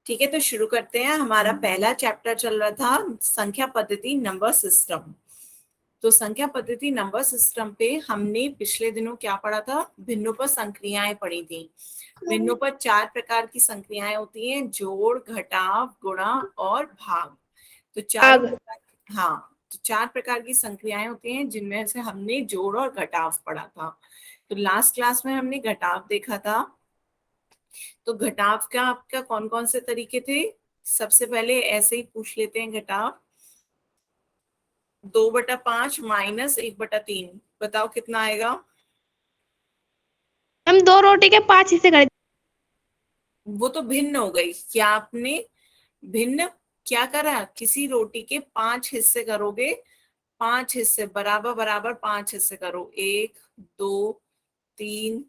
ठीक है, तो शुरू करते हैं। हमारा पहला चैप्टर चल रहा था संख्या पद्धति नंबर सिस्टम। तो संख्या पद्धति नंबर सिस्टम पे हमने पिछले दिनों क्या पढ़ा था? भिन्नों संक्रियाएं पढ़ी थी। भिन्नों पर 4 प्रकार की संक्रियाएं होती हैं, जोड़, घटाव, गुणा और भाग। तो 4 प्रकार की संक्रियाएं होती हैं, जिनमें से हमने जोड़ और घटाव पढ़ा था। तो लास्ट क्लास में हमने घटाव देखा था। तो घटाव का आपका कौन कौन से तरीके थे? सबसे पहले ऐसे ही पूछ लेते हैं। घटाव 2/5 माइनस 1/3, बताओ कितना आएगा? हम 2 रोटी के 5 हिस्से कर। वो तो भिन्न हो गई। क्या आपने भिन्न क्या करा? किसी रोटी के 5 हिस्से करोगे, 5 हिस्से बराबर बराबर 5 हिस्से करो। 1 2 3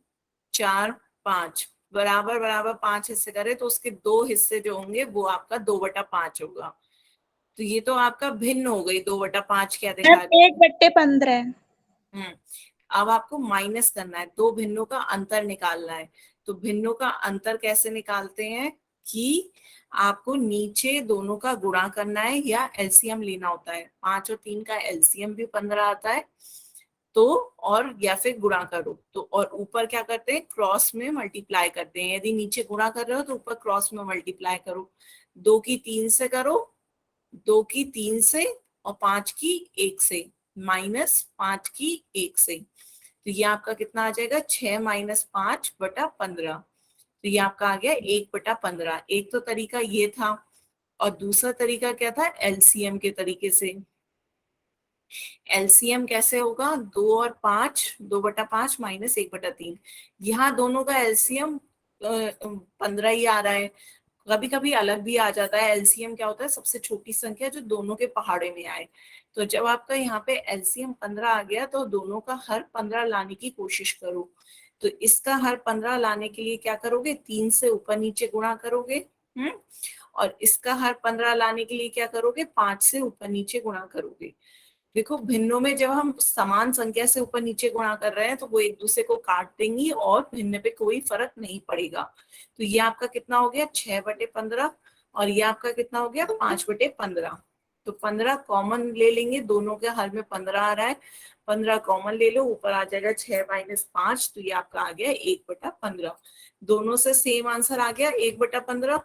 4 5 बराबर बराबर 5 हिस्से करे तो उसके 2 हिस्से जो होंगे वो आपका 2/5 होगा। तो ये तो आपका भिन्न हो गई। 2/5 क्या दिखा? 1/15। अब आपको माइनस करना है, दो भिन्नों का अंतर निकालना है। तो भिन्नों का अंतर कैसे निकालते हैं कि आपको नीचे दोनों का गुणा करना है या एलसीएम लेना होता है। 5 और 3 का एलसीएम भी 15 आता है। तो और या फिर गुणा करो तो, और ऊपर क्या करते हैं? क्रॉस में मल्टीप्लाई करते हैं। यदि नीचे गुणा कर रहे हो तो ऊपर क्रॉस में मल्टीप्लाई करो। 2 की 3 से करो, 2 की 3 से और 5 की 1 से, माइनस 5 की 1 से। तो ये आपका कितना आ जाएगा? 6 माइनस 5/15। तो ये आपका आ गया 1/15। एक तो तरीका ये था, और दूसरा तरीका क्या था? एलसीएम के तरीके से। एलसीएम कैसे होगा? 2 और 5, 2/5 माइनस 1/3। यहाँ दोनों का एलसीएम 15 ही आ रहा है। कभी कभी अलग भी आ जाता है। एलसीएम क्या होता है? सबसे छोटी संख्या जो दोनों के पहाड़े में आए। तो जब आपका यहाँ पे एलसीएम 15 आ गया तो दोनों का हर 15 लाने की कोशिश करो। तो इसका हर 15 लाने के लिए क्या करोगे? 3 से ऊपर नीचे गुणा करोगे। और इसका हर 15 लाने के लिए क्या करोगे? 5 से ऊपर नीचे गुणा करोगे। देखो, भिन्नों में जब हम समान संख्या से ऊपर नीचे गुणा कर रहे हैं तो वो एक दूसरे को काट देंगी और भिन्न पे कोई फर्क नहीं पड़ेगा। तो ये आपका कितना हो गया? 6/15। और ये आपका कितना हो गया? 5/15। तो 15 कॉमन ले लेंगे, दोनों के हर में 15 आ रहा है। 15 कॉमन ले लो, ऊपर आ जाएगा 6 माइनस 5। तो ये आपका आ गया 1/15। दोनों से सेम आंसर आ गया 1/15।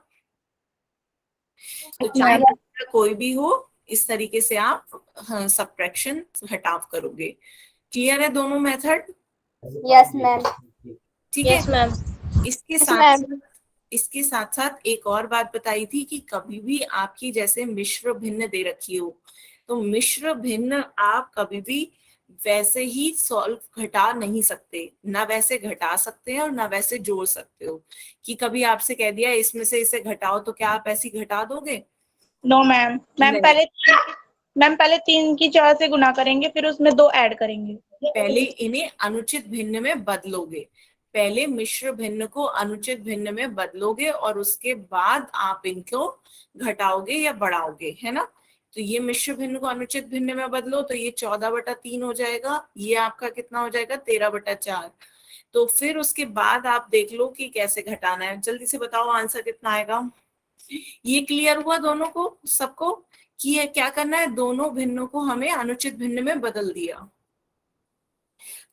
तो चाहे कोई भी हो, इस तरीके से आप सब्ट्रैक्शन घटाव करोगे। क्लियर है दोनों मेथड? Yes ma'am. ठीक है। Yes ma'am. इसके साथ इसके साथ साथ एक और बात बताई थी कि कभी भी आपकी जैसे मिश्र भिन्न दे रखी हो तो मिश्र भिन्न आप कभी भी वैसे ही सॉल्व घटा नहीं सकते। ना वैसे घटा सकते हैं और ना वैसे जोड़ सकते हो। कि कभी आपसे कह दिया इसमें से इसे घटाओ, तो क्या आप ऐसी घटा दोगे? No ma'am. मैम पहले 3 की 4 से गुना करेंगे, फिर उसमें 2 ऐड करेंगे। पहले इन्हें अनुचित भिन्न में बदलोगे। पहले मिश्र भिन्न को अनुचित भिन्न में बदलोगे और उसके बाद आप इनको घटाओगे या बढ़ाओगे, है ना? तो ये मिश्र भिन्न को अनुचित भिन्न में बदलो तो ये 14/3 हो जाएगा। ये आपका कितना हो जाएगा? 13/4। तो फिर उसके बाद आप देख लो कि कैसे घटाना है। जल्दी से बताओ आंसर कितना आएगा। ये क्लियर हुआ दोनों को, सबको, कि ये क्या करना है? दोनों भिन्नों को हमें अनुचित भिन्न में बदल दिया।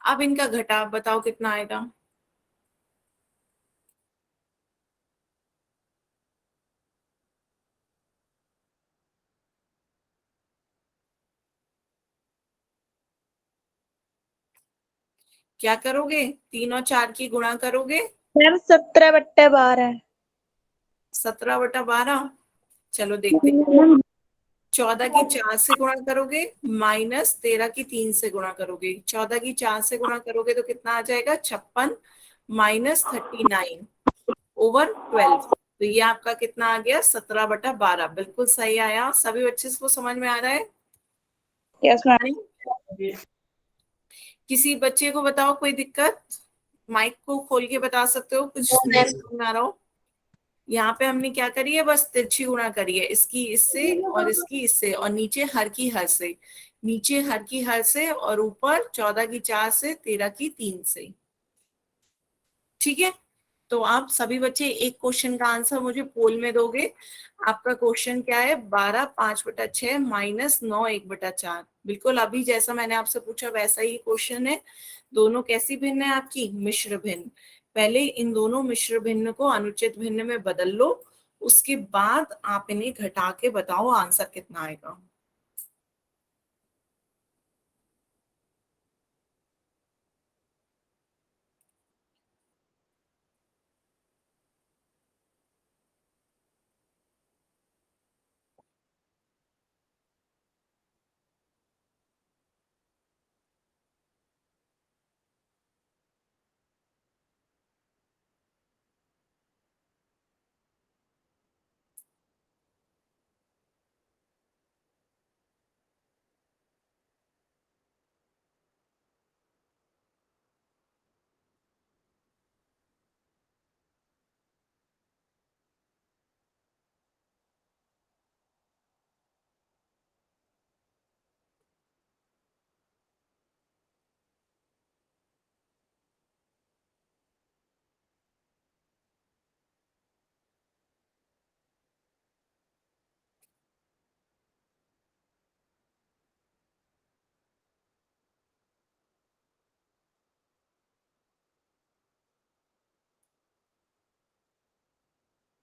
अब इनका घटाव बताओ कितना आएगा। क्या करोगे? 3 और 4 की गुणा करोगे। मैम 17/12। 17/12। चलो देखते हैं। 14 की 4 से गुणा करोगे, माइनस 13 की 3 से गुणा करोगे। 14 की 4 से गुणा करोगे तो कितना आ जाएगा? 56 माइनस 39 ओवर 12। तो ये आपका कितना आ गया? 17/12। बिल्कुल सही आया। सभी बच्चे को समझ में आ रहा है? Yes ma'am. किसी बच्चे को बताओ कोई दिक्कत? माइक को खोल के बता सकते हो कुछ नहीं समझ में आ रहा हो? यहाँ पे हमने क्या करी है? बस तिरछी गुणा करी है, इसकी इससे और इसकी इससे, और नीचे हर की हर से। नीचे हर की हर से और ऊपर 14 की 4 से, 13 की 3 से। ठीक है। तो आप सभी बच्चे एक क्वेश्चन का आंसर मुझे पोल में दोगे। आपका क्वेश्चन क्या है? 12 5/6 माइनस 9 1/4। बिल्कुल अभी जैसा मैंने आपसे पूछा वैसा ही क्वेश्चन है। दोनों कैसी भिन्न है आपकी? मिश्र भिन्न। पहले इन दोनों मिश्र भिन्न को अनुचित भिन्न में बदल लो, उसके बाद आप इन्हें घटा के बताओ आंसर कितना आएगा।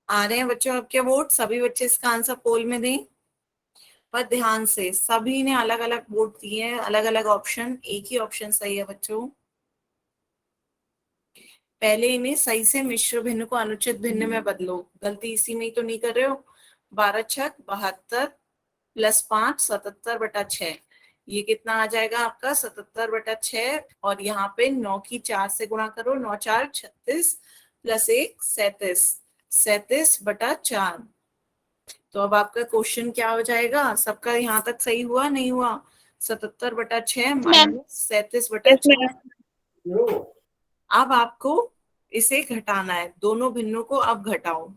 आ रहे हैं बच्चों आपके वोट? सभी बच्चे इसका आंसर पोल में दें। पर ध्यान से, सभी ने अलग अलग वोट दिए हैं, अलग अलग ऑप्शन, एक ही ऑप्शन सही है बच्चों। पहले इन्हें सही से मिश्र भिन्न को अनुचित भिन्न में बदलो। गलती इसी में ही तो नहीं कर रहे हो? 12×6 = 72 प्लस 5 77/6। ये कितना आ जाएगा आपका? 77/6। और यहाँ पे 9 की 4 से गुणा करो, 9×4 = 36 प्लस 1 37, 37/4। तो अब आपका क्वेश्चन क्या हो जाएगा? सबका यहाँ तक सही हुआ नहीं हुआ? 77/6 मैम। Minus yes 37/4। मैम। अब आपको इसे घटाना है, दोनों भिन्नों को अब घटाओ।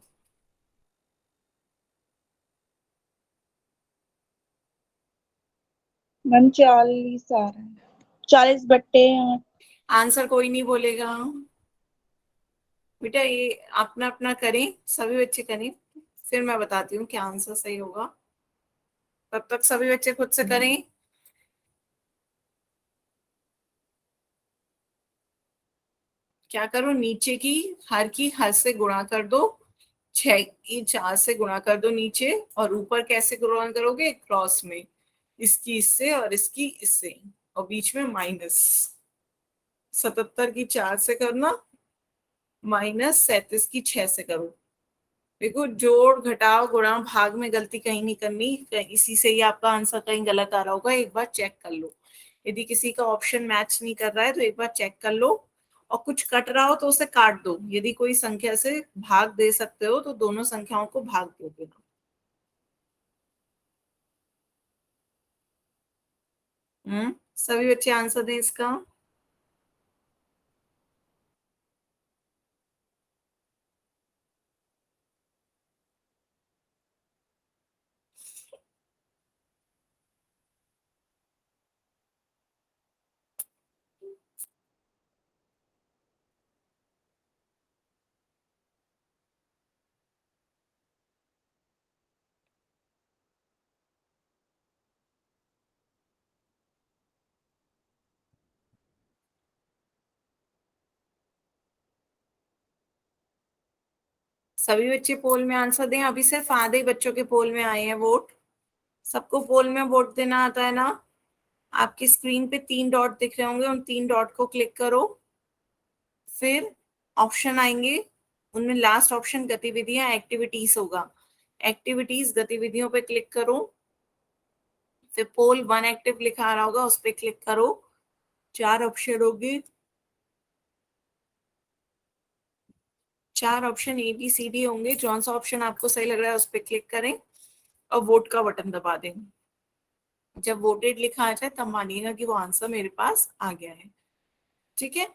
मैम 40 आ रहा है। 40/8। आंसर कोई नहीं बोलेगा बेटा, ये अपना अपना करें, सभी बच्चे करें, फिर मैं बताती हूँ क्या आंसर सही होगा। तब तक सभी बच्चे खुद से करें। क्या करो? नीचे की हर से गुणा कर दो, 6 की 4 से गुणा कर दो नीचे, और ऊपर कैसे गुणा करोगे? क्रॉस में, इसकी इससे और इसकी इससे, और बीच में माइनस। 77 की 4 से करना, माइनस 37 की 6 से करो। देखो, जोड़ घटाव गुणा भाग में गलती कहीं नहीं करनी, इसी से ही आपका आंसर कहीं गलत आ रहा होगा, एक बार चेक कर लो। यदि किसी का ऑप्शन मैच नहीं कर रहा है तो एक बार चेक कर लो। और कुछ कट रहा हो तो उसे काट दो। यदि कोई संख्या से भाग दे सकते हो तो दोनों संख्याओं को भाग दो देना। सभी बच्चे आंसर दें इसका। सभी बच्चे पोल में आंसर दें। अभी सिर्फ आधे ही बच्चों के पोल में आए हैं वोट। सबको पोल में वोट देना आता है ना? आपकी स्क्रीन पे 3 डॉट दिख रहे होंगे, उन 3 डॉट को क्लिक करो। फिर ऑप्शन आएंगे, उनमें लास्ट ऑप्शन गतिविधियां एक्टिविटीज होगा। एक्टिविटीज गतिविधियों पे क्लिक करो। फिर पोल 1 एक्टिव लिखा आ रहा होगा, उस पर क्लिक करो। 4 ऑप्शन होंगे, 4 ऑप्शन ABCD होंगे। जौन सा ऑप्शन आपको सही लग रहा है उस पर क्लिक करें और वोट का बटन दबा दें। जब वोटेड लिखा आ जाए तब मानिएगा कि वो आंसर मेरे पास आ गया है। ठीक है,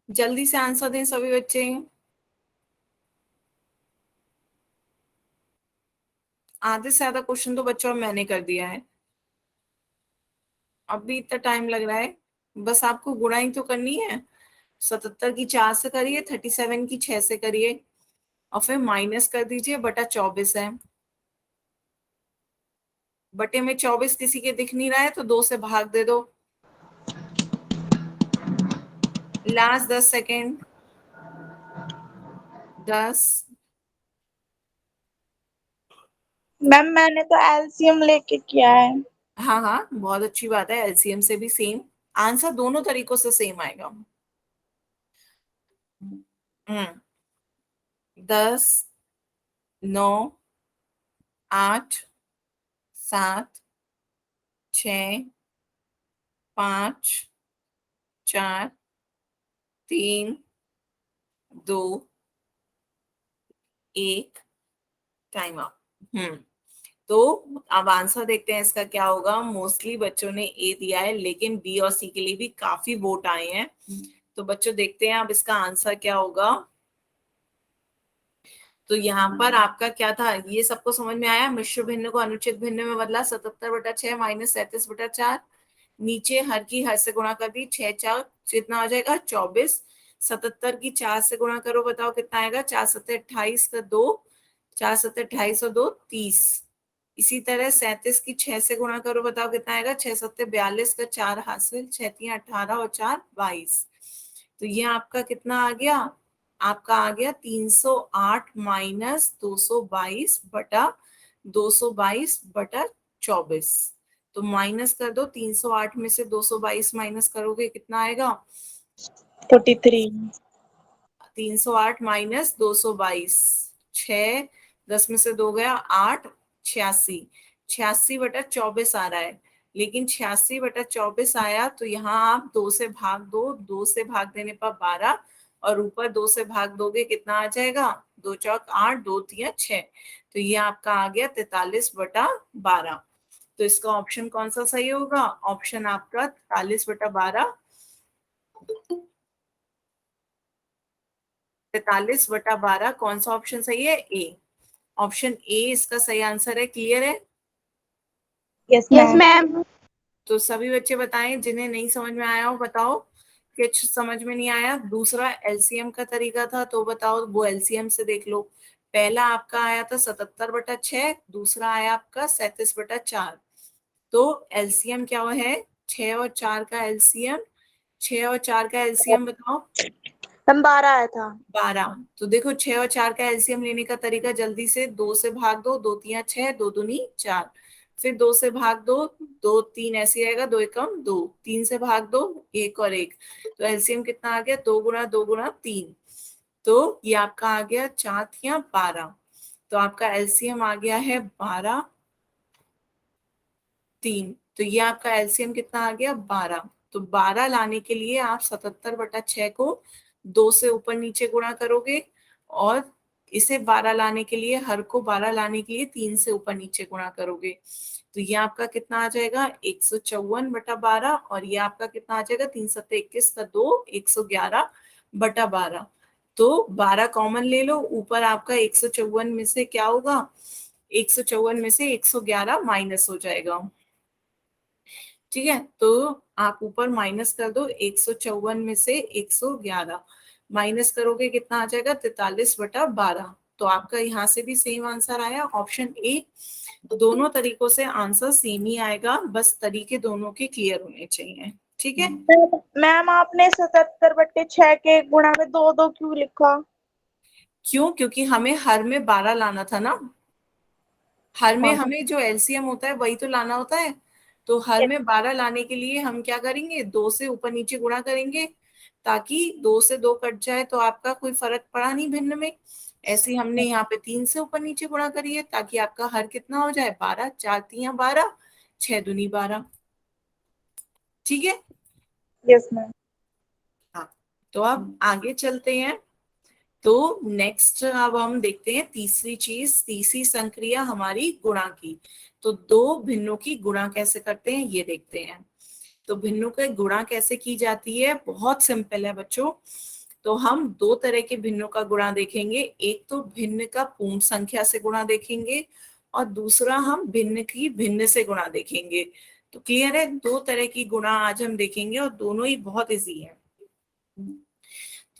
जल्दी से आंसर दें सभी बच्चे। आधे से ज्यादा क्वेश्चन तो बच्चों मैंने कर दिया है। अब भी इतना टाइम लग रहा है? बस आपको गुणाई तो करनी है। 77 की 4 से करिए, 37 की 6 से करिए, और फिर माइनस कर दीजिए, बटा 24 है। बटे में 24 किसी के दिख नहीं रहा है तो 2 से भाग दे दो। Last 10 second, 10। मैम मैंने तो एलसीएम लेके किया है। हाँ हाँ, बहुत अच्छी बात है, एलसीएम से भी सेम आंसर, दोनों तरीकों से सेम आएगा। 10, 9, 8, 7, 6, 5, 4, 3, 2, 1, टाइम अप। तो अब आंसर देखते हैं इसका क्या होगा। मोस्टली बच्चों ने ए दिया है, लेकिन बी और सी के लिए भी काफी वोट आए हैं। तो बच्चों देखते हैं अब इसका आंसर क्या होगा। तो यहाँ पर आपका क्या था, ये सबको समझ में आया। मिश्र भिन्न को अनुचित भिन्न में बदला, 77/6 माइनस 37/4। नीचे हर की हर से गुणा कर दी, 6 4 कितना हो जाएगा 24। 77 की 4 से गुणा करो, बताओ कितना आएगा। 4 7 28 का 2, 4 7 28 और 2 30। इसी तरह 37 की 6 से गुणा करो, बताओ कितना आएगा। 6 7 42 का 4 हासिल, 6 3 18 और 4 22। तो ये आपका कितना आ गया, आपका आ गया 308 माइनस 222 बटा 222/24। तो माइनस कर दो, 308 में से 222 माइनस करोगे कितना आएगा। 43। 308 माइनस 222, 6, 10 में से 2 गया 8, 86। 86/24 आ रहा है, लेकिन 86/24 आया तो यहाँ आप 2 से भाग दो, 2 से भाग देने पर 12, और ऊपर 2 से भाग दोगे कितना आ जाएगा। 2 चौक 8, 2 तिया 6। तो ये आपका आ गया 43/12। तो इसका ऑप्शन कौन सा सही होगा, ऑप्शन आपका 43/12। 43/12 कौन सा ऑप्शन सही है, ए। ऑप्शन ए इसका सही आंसर है। क्लियर है। Yes ma'am. तो सभी बच्चे बताएं, जिन्हें नहीं समझ में आया हो बताओ, कुछ समझ में नहीं आया। दूसरा एलसीएम का तरीका था, तो बताओ वो एलसीएम से देख लो। पहला आपका आया था 77/6, दूसरा आया आपका 37/4। तो एलसीएम क्या है, 6 और 4 का एलसीएम। 6 और 4 का एलसीएम बताओ। मैम 12 आया था। 12। तो देखो 6 और 4 का एलसीएम लेने का तरीका, जल्दी से 2 से भाग दो, 2 तिया 6, 2 दूनी 4। फिर 2 से भाग दो, 2 3 ऐसे आएगा, 2 एकम 2, 3 से भाग दो, 1 और 1। तो एलसीएम कितना आ गया, 2 गुना 2 गुना 3। तो ये आपका आ गया 4 तिया 12। तो आपका एलसीएम आ गया है 12, 3। तो ये आपका एलसीएम कितना आ गया 12। तो 12 लाने के लिए आप 77/6 को 2 से ऊपर नीचे गुणा करोगे, और इसे 12 लाने के लिए, हर को 12 लाने के लिए 3 से ऊपर नीचे गुणा करोगे। तो ये आपका कितना आ जाएगा 154/12, और ये आपका कितना आ जाएगा 3 7 21 का 2, 111/12। तो 12 कॉमन ले लो, ऊपर आपका 154 में से क्या होगा, 154 में से 111 माइनस हो जाएगा। ठीक है, तो आप ऊपर माइनस कर दो, 154 में से 111 माइनस करोगे कितना आ जाएगा 43/12। तो आपका यहाँ से भी सेम आंसर आया, ऑप्शन ए। दोनों तरीकों से आंसर सेम ही आएगा, बस तरीके दोनों के क्लियर होने चाहिए। ठीक है। मैम आपने 77/6 के गुणा में 2 2 क्यों लिखा। क्यों, क्योंकि हमें हर में 12 लाना था ना। हर में हाँ। हमें जो एलसीएम होता है वही तो लाना होता है। तो हर में 12 लाने के लिए हम क्या करेंगे, 2 से ऊपर नीचे गुणा करेंगे, ताकि 2 से 2 कट जाए तो आपका कोई फर्क पड़ा नहीं भिन्न में। ऐसे ही हमने यहाँ पे 3 से ऊपर नीचे गुणा करिए, ताकि आपका हर कितना हो जाए 12, 4 तिया 12, 6 दूनी 12। ठीक है। Yes ma'am. हाँ, तो अब आगे चलते हैं। तो नेक्स्ट अब हम देखते हैं तीसरी चीज, तीसरी संक्रिया हमारी गुणा की। तो दो भिन्नों की गुणा कैसे करते हैं ये देखते हैं। तो भिन्नों की गुणा कैसे की जाती है, बहुत सिंपल है बच्चों। तो हम दो तरह के भिन्नों का गुणा देखेंगे। एक तो भिन्न का पूर्ण संख्या से गुणा देखेंगे, और दूसरा हम भिन्न की भिन्न से गुणा देखेंगे। तो क्लियर है, दो तरह की गुणा आज हम देखेंगे, और दोनों ही बहुत इजी है।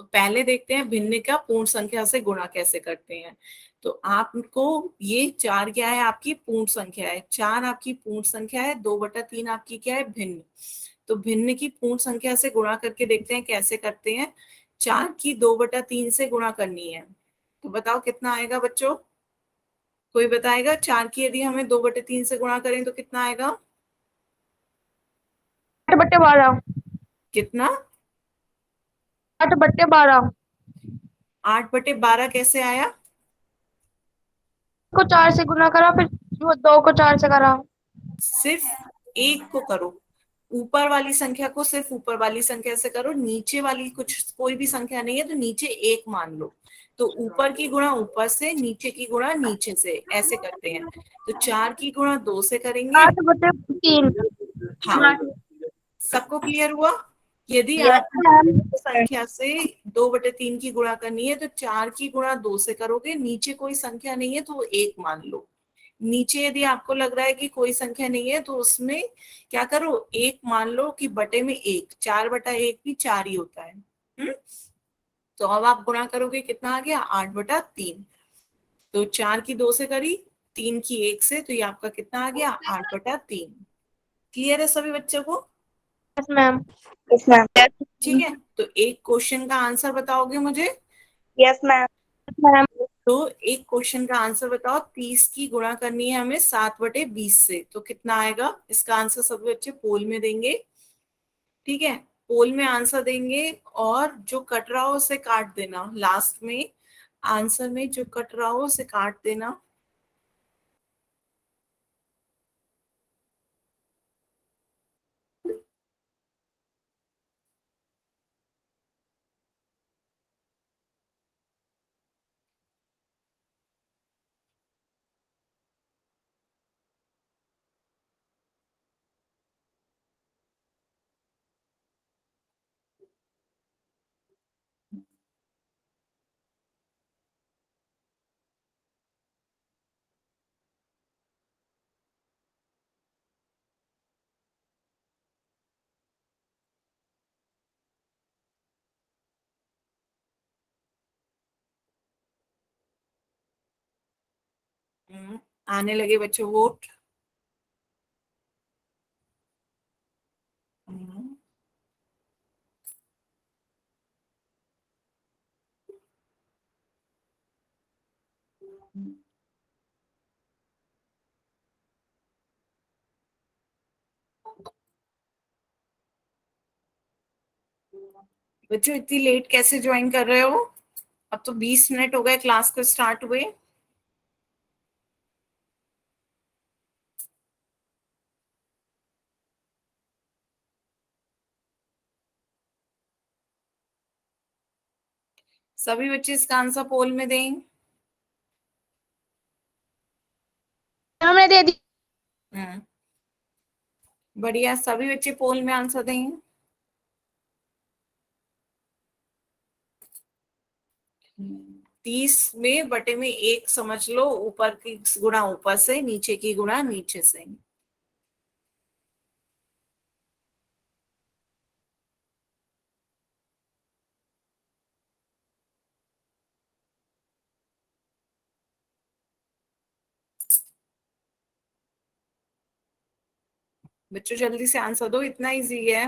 तो पहले देखते हैं भिन्न का पूर्ण संख्या से गुणा कैसे करते हैं। तो आपको ये 4 क्या है, आपकी पूर्ण संख्या है, 4 आपकी पूर्ण संख्या है, 2/3 आपकी क्या है, भिन्न। तो भिन्न की पूर्ण संख्या से गुणा करके देखते हैं कैसे करते हैं। 4 की 2/3 से गुणा करनी है, तो बताओ कितना आएगा बच्चों, कोई बताएगा? 4 की यदि हमें 2/3 से गुणा करें तो कितना आएगा? 8/12। कितना? 8/12 8/12 कैसे आया? को 4 से गुना करा, फिर वो 2 को 4 से करा। सिर्फ एक को करो, ऊपर वाली संख्या को सिर्फ ऊपर वाली संख्या से करो, नीचे वाली कुछ कोई भी संख्या नहीं है तो नीचे एक मान लो। तो ऊपर की गुणा ऊपर से, नीचे की गुणा नीचे से, ऐसे करते हैं। तो 4 की गुणा 2 से करेंगे। 8/3। हाँ, सबको क्लियर हुआ? यदि यस आपको मैम। संख्या से 2/3 की गुणा करनी है तो 4 की गुणा 2 से करोगे, नीचे कोई संख्या नहीं है तो वो एक मान लो। नीचे यदि आपको लग रहा है कि कोई संख्या नहीं है तो उसमें क्या करो, एक मान लो कि बटे में एक, 4/1 भी 4 ही होता है। तो अब आप गुणा करोगे, कितना आ गया, 8/3। तो 4 की 2 से करी, 3 की 1 से, तो ये आपका कितना आ गया, 8/3। क्लियर है सभी बच्चों को? Yes ma'am. Yes ma'am. ठीक है, तो एक क्वेश्चन का आंसर बताओगे मुझे? Yes ma'am. मैम तो एक क्वेश्चन का आंसर बताओ, 30 की गुणा करनी है हमें 7/20 से, तो कितना आएगा? इसका आंसर सभी बच्चे पोल में देंगे। ठीक है, पोल में आंसर देंगे, और जो कट रहा हो उसे काट देना, लास्ट में आंसर में जो कट रहा हो उसे काट देना। आने लगे बच्चों वोट। हम्म, बच्चों इतनी लेट कैसे ज्वाइन कर रहे हो? अब तो 20 मिनट हो गए क्लास को स्टार्ट हुए। सभी बच्चे इसका आंसर पोल में दें। मैंने दे दी। हम्म, बढ़िया, सभी बच्चे पोल में आंसर दें। 30 में बटे में एक समझ लो, ऊपर की गुणा ऊपर से, नीचे की गुणा नीचे से। बच्चों जल्दी से आंसर दो, इतना इजी है।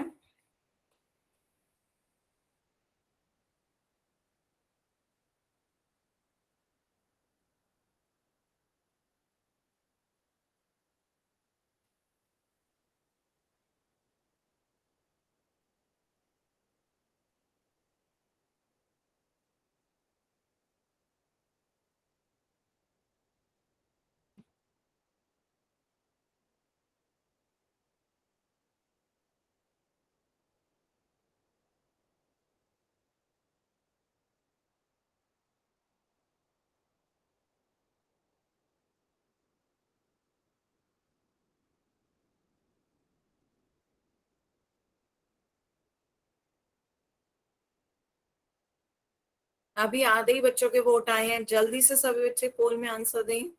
अभी आधे ही बच्चों के वोट आए हैं, जल्दी से सभी बच्चे पोल में आंसर दें।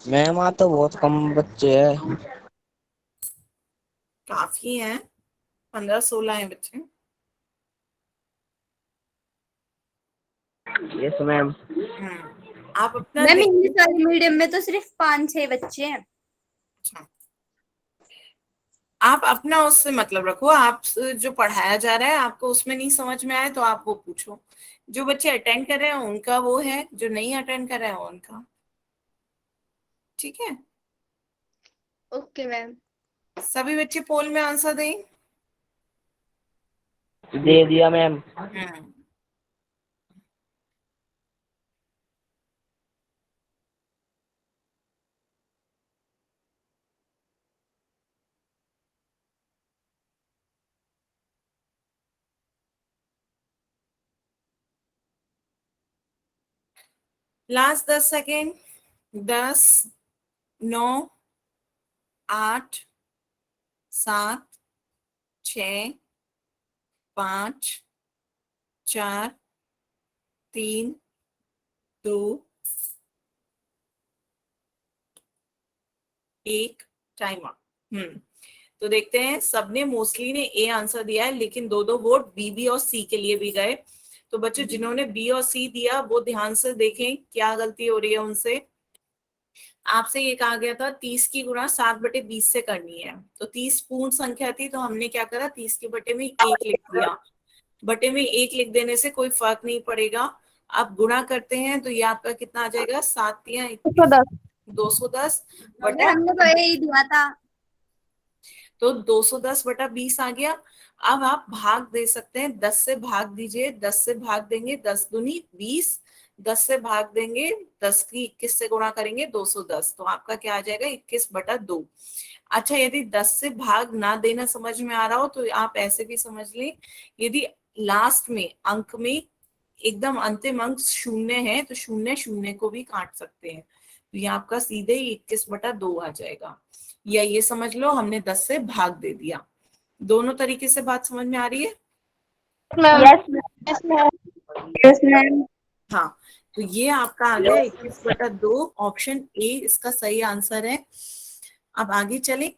मैम, वहाँ तो बहुत कम बच्चे हैं। काफी हैं। 15-16 है बच्चे। Yes ma'am. आप अपना मैम देखिए। इंग्लिश वाली मीडियम में तो सिर्फ 5-6 बच्चे हैं। अच्छा, आप अपना उससे मतलब रखो, आप जो पढ़ाया जा रहा है आपको उसमें नहीं समझ में आए तो आप वो पूछो। जो बच्चे अटेंड कर रहे हैं उनका वो है, जो नहीं अटेंड कर रहे हैं उनका। ठीक है, ओके मैम। सभी बच्चे पोल में आंसर दें। दे दिया ma'am. Last 10 second. 10, 9, 8, 7, 6, 5, 4, 3, 2, 1, time out. तो देखते हैं, सबने मोस्टली ने ए आंसर दिया है, लेकिन दो दो वोट बी बी और सी के लिए भी गए। तो बच्चों जिन्होंने बी और सी दिया वो ध्यान से देखें क्या गलती हो रही है उनसे। आपसे ये कहा गया था 30 की गुणा 7/20 से करनी है, तो 30 पूर्ण संख्या थी तो हमने क्या करा, 30 के बटे में 1 लिख दिया। बटे में 1 लिख देने से कोई फर्क नहीं पड़ेगा। अब गुणा करते हैं तो ये आपका कितना आ जाएगा, 7 या 210। 210 अरे बटा, हमने तो यही दिया था। तो 210/20 आ गया। अब आप भाग दे सकते हैं, 10 से भाग दीजिए, 10 से भाग देंगे 10 दूनी 20, 10 से भाग देंगे 10 की 21 से गुणा करेंगे 210, तो आपका क्या आ जाएगा 21/2। अच्छा, यदि 10 से भाग ना देना समझ में आ रहा हो तो आप ऐसे भी समझ लें, यदि लास्ट में अंक में एकदम अंतिम अंक शून्य है तो शून्य शून्य को भी काट सकते हैं, तो ये आपका सीधे ही 21/2 आ जाएगा। या ये समझ लो हमने 10 से भाग दे दिया। दोनों तरीके से बात समझ में आ रही है। Yes ma'am. Yes ma'am. हाँ, तो ये आपका आ गया 21/2, ऑप्शन ए इसका सही आंसर है। अब आगे चले,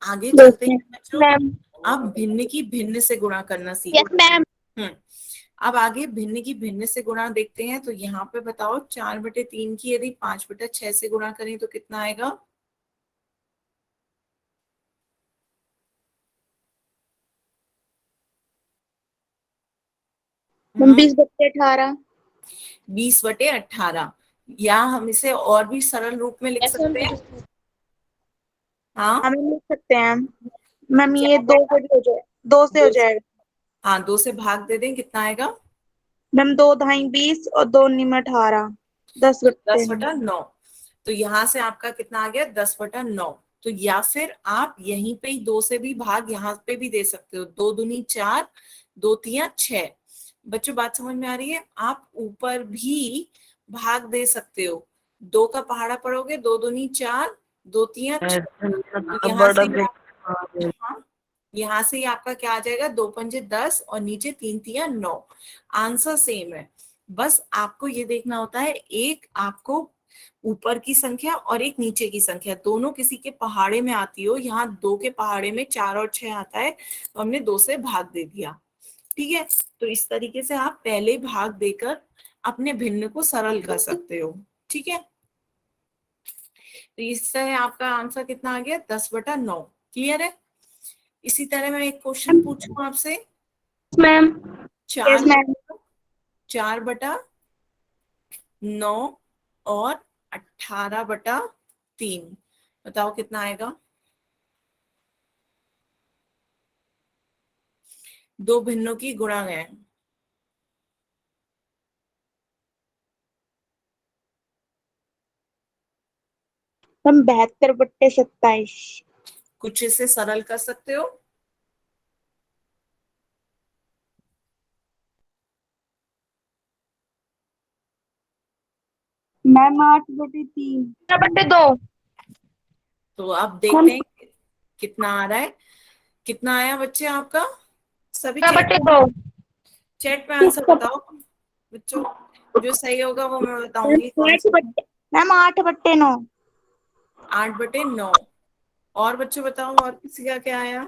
आगे चलते हैं बच्चों। मैम। अब भिन्न की भिन्न से गुणा करना सीखो। Yes ma'am. अब आगे भिन्न की भिन्न से गुणा देखते हैं, तो यहाँ पे बताओ 4/3 की यदि 5/6 से गुणा करें तो कितना आएगा। मैम 20/18। 20/18, या हम इसे और भी सरल रूप में लिख सकते हैं। हाँ, हम लिख सकते हैं मैम, क्या ये होगा? 2 से भी हो जाए, 2 से हो दो, जाएगा। हाँ 2 से भाग दे दें, कितना आएगा। मैम 2 ढाई 20 और 2 नीम 18, 10/9। 10/9, तो यहाँ से आपका कितना आ गया 10/9। तो या फिर आप यहीं पे ही 2 से भी भाग यहाँ पे भी दे सकते हो, 2 दूनी 4, 2 तिया 6। बच्चों बात समझ में आ रही है। आप ऊपर भी भाग दे सकते हो, 2 का पहाड़ा पढ़ोगे, 2 दूनी 4, 2 तिया 6, तो यहाँ से ही आपका क्या आ जाएगा, 2×5 = 10 और नीचे 3 तिया 9। आंसर सेम है, बस आपको ये देखना होता है एक आपको ऊपर की संख्या और एक नीचे की संख्या दोनों किसी के पहाड़े में आती हो। यहाँ 2 के पहाड़े में 4 और 6 आता है, तो हमने 2 से भाग दे दिया। ठीक है, तो इस तरीके से आप पहले भाग देकर अपने भिन्न को सरल कर सकते हो। ठीक है, तो इससे आपका आंसर कितना आ गया 10/9। क्लियर है। इसी तरह मैं एक क्वेश्चन पूछूं आपसे। मैम। Yes 4 ma'am. 4/9 और 18/3, बताओ कितना आएगा। दो भिन्नों की गुणा है। मैम 72/27। कुछ इसे सरल कर सकते हो। मैम 8/3। 2/2। तो अब देखते हैं कितना आ रहा है। कितना आया बच्चे आपका, सभी चैट 2/2। चैट में आंसर बताओ बच्चों, जो सही होगा वो मैं बताऊंगी कौन सा। मैम 8/9। 8/9। और बच्चों बताओ, और किसी का क्या आया।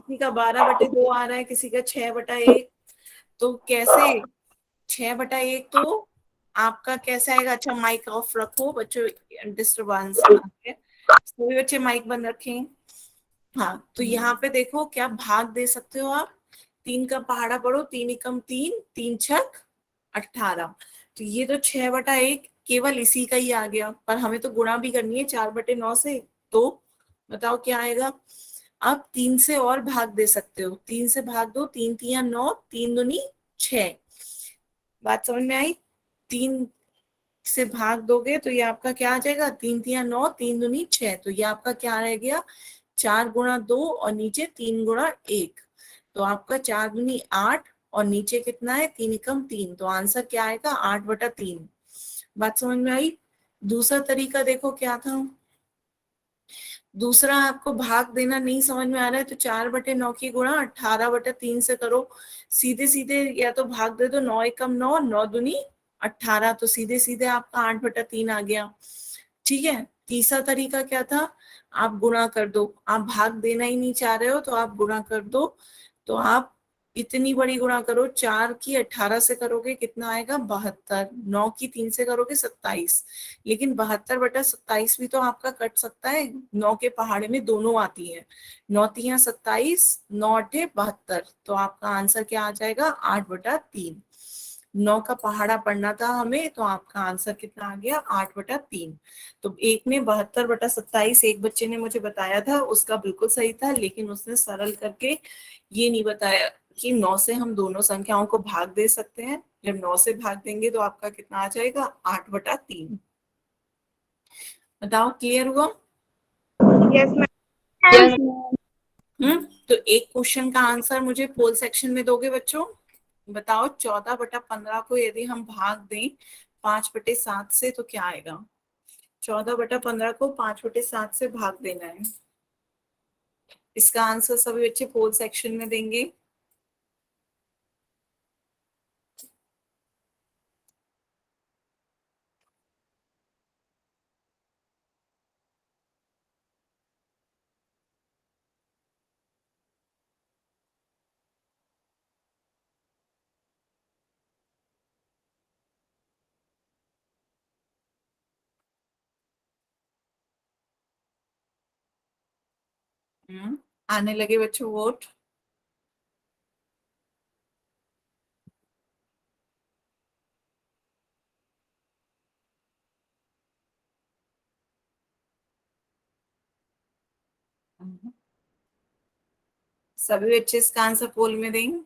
किसी का 12/2 आ रहा है, किसी का 6/1। तो कैसे 6/1 तो आपका कैसे आएगा? अच्छा माइक ऑफ रखो बच्चों, डिस्टरबेंस आ है, सभी बच्चे माइक बंद रखें। हाँ, तो यहाँ पे देखो क्या भाग दे सकते हो आप। 3 का पहाड़ा पढ़ो, 3 एकम 3, 3 छक 18। तो ये तो 6/1 केवल इसी का ही आ गया, पर हमें तो गुणा भी करनी है 4/9 से। तो बताओ क्या आएगा। अब 3 से और भाग दे सकते हो, 3 से भाग दो, 3 3 9, 3 दूनी 6। बात समझ में आई? 3 से भाग दोगे तो ये आपका क्या आ जाएगा, 3 3 9, 3 दूनी 6। तो ये आपका क्या रह गया, 4 गुणा 2 और नीचे 3 गुणा 1। तो आपका 4 दूनी 8 और नीचे कितना है, 3 एकम 3। तो आंसर क्या आएगा, 8/3। बात समझ में आई? दूसरा तरीका देखो क्या था। दूसरा आपको भाग देना नहीं समझ में आ रहा है तो 4/9 की गुणा 18/3 से करो। सीधे सीधे या तो भाग दे दो, 9 एकम 9, 9 दूनी 18। तो सीधे सीधे आपका 8/3 आ गया। ठीक है। तीसरा तरीका क्या था, आप गुणा कर दो। आप भाग देना ही नहीं चाह रहे हो तो आप गुणा कर दो। तो आप इतनी बड़ी गुणा करो, 4 की 18 से करोगे कितना आएगा, 72। 9 की 3 से करोगे 27। लेकिन 72/27 भी तो आपका कट सकता है। 9 के पहाड़े में दोनों आती है, 9 3 27, 9 8 72। तो आपका आंसर क्या आ जाएगा, 8/3। 9 का पहाड़ा पढ़ना था हमें, तो आपका आंसर कितना आ गया, 8/3। तो एक ने 72/27, एक बच्चे ने मुझे बताया था, उसका बिल्कुल सही था, लेकिन उसने सरल करके ये नहीं बताया कि 9 से हम दोनों संख्याओं को भाग दे सकते हैं। जब 9 से भाग देंगे तो आपका कितना आ जाएगा, 8/3। बताओ क्लियर हुआ? Yes ma'am. Yes ma'am. तो एक क्वेश्चन का आंसर मुझे पोल सेक्शन में दोगे बच्चों। बताओ 14/15 को यदि हम भाग दें 5/7 से तो क्या आएगा। 14/15 को 5/7 से भाग देना है। इसका आंसर सभी बच्चे पोल सेक्शन में देंगे। आने लगे बच्चों वोट। सभी बच्चे इसका आंसर पोल में देंगे।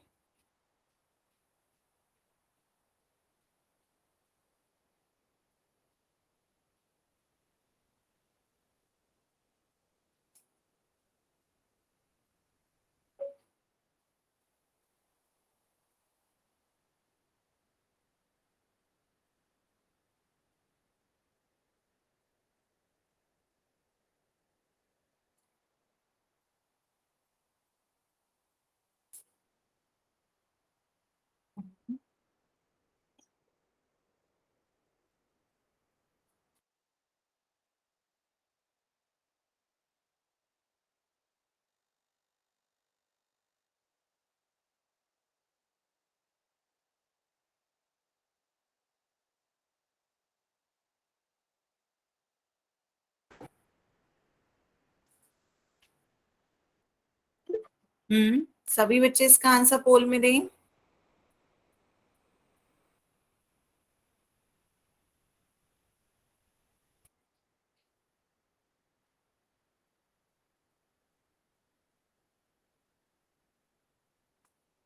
सभी बच्चे इसका आंसर पोल में दें।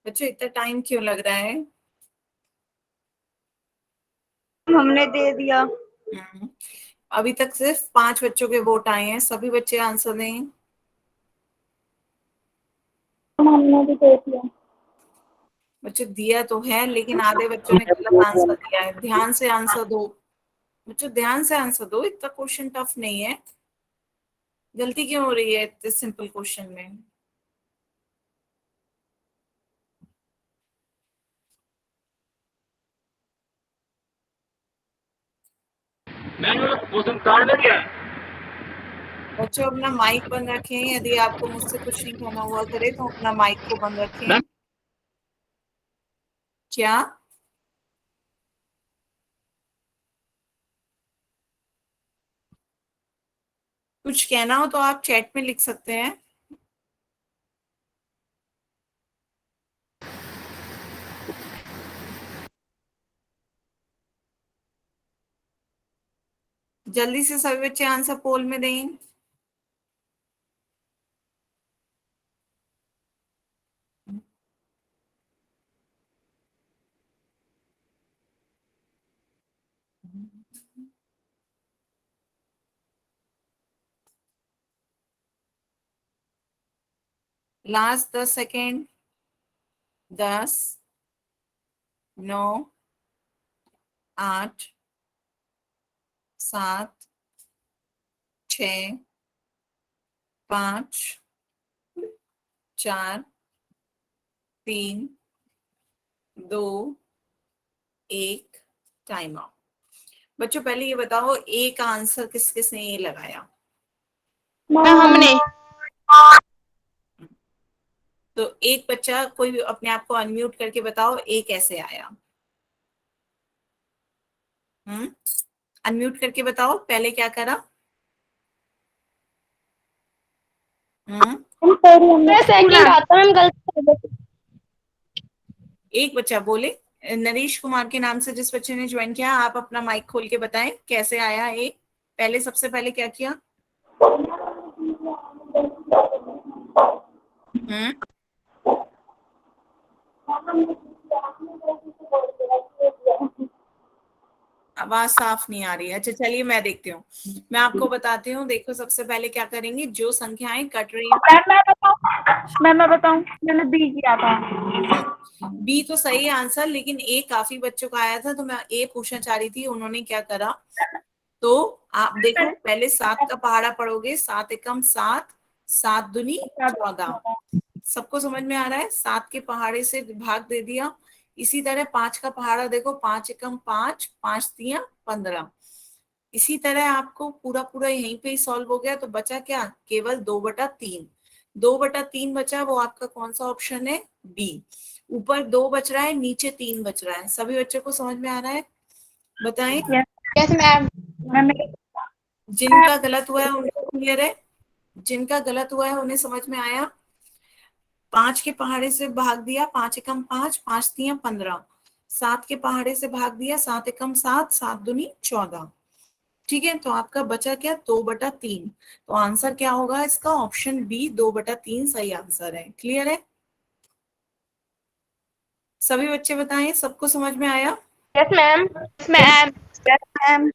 बच्चों इतना टाइम क्यों लग रहा है? हमने दे दिया। हम्म, अभी तक सिर्फ 5 बच्चों के वोट आए हैं, सभी बच्चे आंसर दें। हमने भी दे दिया। बच्चों दिया तो है, लेकिन आधे बच्चों ने गलत आंसर दिया है। ध्यान से आंसर दो बच्चों, ध्यान से आंसर दो, इतना क्वेश्चन टफ नहीं है। गलती क्यों हो रही है इतने सिंपल क्वेश्चन में? मैंने क्वेश्चन काट दिया। बच्चों अपना माइक बंद रखें, यदि आपको मुझसे कुछ नहीं कहना हुआ करे तो अपना माइक को बंद रखें। मैम? क्या? कुछ कहना हो तो आप चैट में लिख सकते हैं। जल्दी से सभी बच्चे आंसर पोल में दें। Last 10 second. 10, 9, 8, 7, 6, 5, 4, 3, 2, 1, time out. बच्चों पहले ये बताओ ए का आंसर किस किसने ये लगाया? हमने। तो एक बच्चा कोई अपने आप को अनम्यूट करके बताओ ए कैसे आया। अनम्यूट करके बताओ पहले क्या करा। सेकंड आता है, हम गलत। एक बच्चा बोले, नरेश कुमार के नाम से जिस बच्चे ने ज्वाइन किया, आप अपना माइक खोल के बताएं कैसे आया ए। पहले सबसे पहले क्या किया? हम्म आवाज साफ नहीं आ रही है। अच्छा चलिए मैं देखती हूँ, मैं आपको बताती हूँ। देखो सबसे पहले क्या करेंगे, जो संख्याएं कट रही हैं। मैं बताऊं, मैंने बी किया था। बी तो सही आंसर, लेकिन ए काफी बच्चों का आया था तो मैं ए पूछना चाह रही थी। उन्होंने क्या करा, तो आप देखो पहले 7 का पहाड़ा पढ़ोगे। 7 एकम 7, 7 दूनी 14। सबको समझ में आ रहा है? 7 के पहाड़े से भाग दे दिया। इसी तरह 5 का पहाड़ा देखो, 5 एकम 5, 5 तिया 15। इसी तरह आपको पूरा पूरा यहीं पे ही सॉल्व हो गया। तो बचा क्या, केवल 2/3। 2/3 बचा, वो आपका कौन सा ऑप्शन है? बी। ऊपर 2 बच रहा है, नीचे 3 बच रहा है। सभी बच्चों को समझ में आ रहा है? बताएं। Yes ma'am. जिनका गलत हुआ है उनको क्लियर है? जिनका गलत हुआ है उन्हें समझ में आया? 5 के पहाड़े से भाग दिया, 5 एकम 5, 5 तिया 15। 7 के पहाड़े से भाग दिया, 7 एकम 7, 7 दूनी 14। ठीक है, तो आपका बचा क्या, 2/3। तो आंसर क्या होगा इसका? ऑप्शन बी 2/3 सही आंसर है। क्लियर है? सभी बच्चे बताएं, सबको समझ में आया? Yes ma'am. मैम। मैम